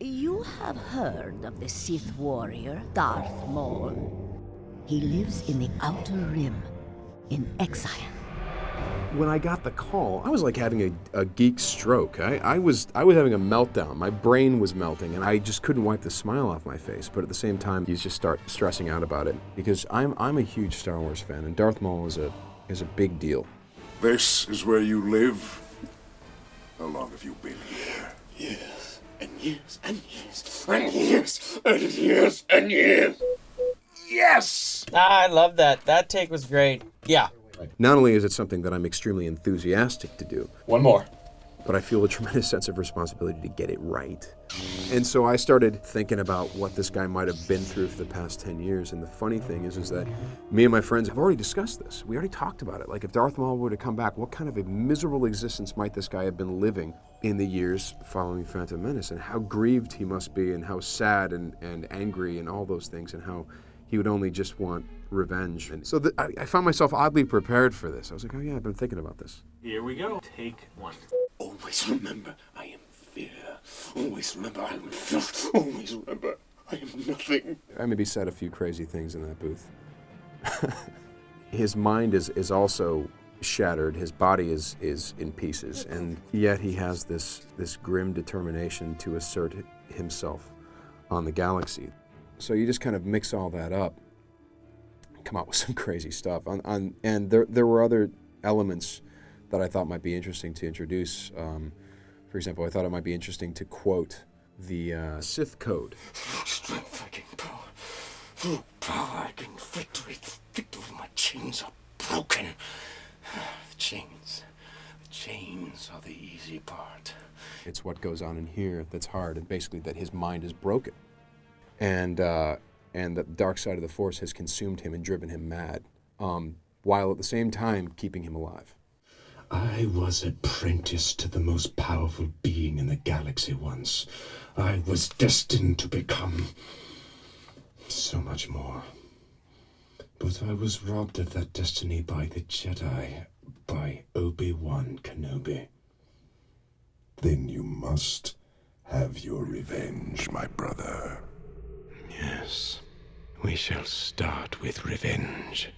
You have heard of the Sith warrior, Darth Maul. He lives in the Outer Rim, in exile. When I got the call, I was like having a geek stroke. I was having a meltdown. My brain was melting, and I just couldn't wipe the smile off my face. But at the same time, you just start stressing out about it because I'm a huge Star Wars fan, and Darth Maul is a big deal. This is where you live? How long have you been here? Years and years and years and years and years and years. Yes! I love that. That take was great. Yeah. Not only is it something that I'm extremely enthusiastic to do, One more. but I feel a tremendous sense of responsibility to get it right. And so I started thinking about what this guy might have been through for the past 10 years. And the funny thing is that me and my friends have already discussed this. We already talked about it. Like, if Darth Maul were to come back, what kind of a miserable existence might this guy have been living in the years following Phantom Menace, and how grieved he must be, and how sad and angry and all those things, and how he would only just want revenge. And so I found myself oddly prepared for this. I was like, oh yeah, I've been thinking about this. Here we go. Take one. Always remember, I am fear. Always remember, I am filth. Always remember, I am nothing. I maybe said a few crazy things in that booth. His mind is also shattered. His body is in pieces, and yet he has this grim determination to assert himself on the galaxy. So you just kind of mix all that up, come out with some crazy stuff. And there were other elements that I thought might be interesting to introduce. For example, I thought it might be interesting to quote the Sith Code. Strength I gain power. Through power I gain victory. Victory, my chains are broken. The chains are the easy part. It's what goes on in here that's hard, and basically that his mind is broken. And the dark side of the Force has consumed him and driven him mad, while at the same time keeping him alive. I was apprenticed to the most powerful being in the galaxy once. I was destined to become so much more. But I was robbed of that destiny by the Jedi, by Obi-Wan Kenobi. Then you must have your revenge, my brother. Yes, we shall start with revenge.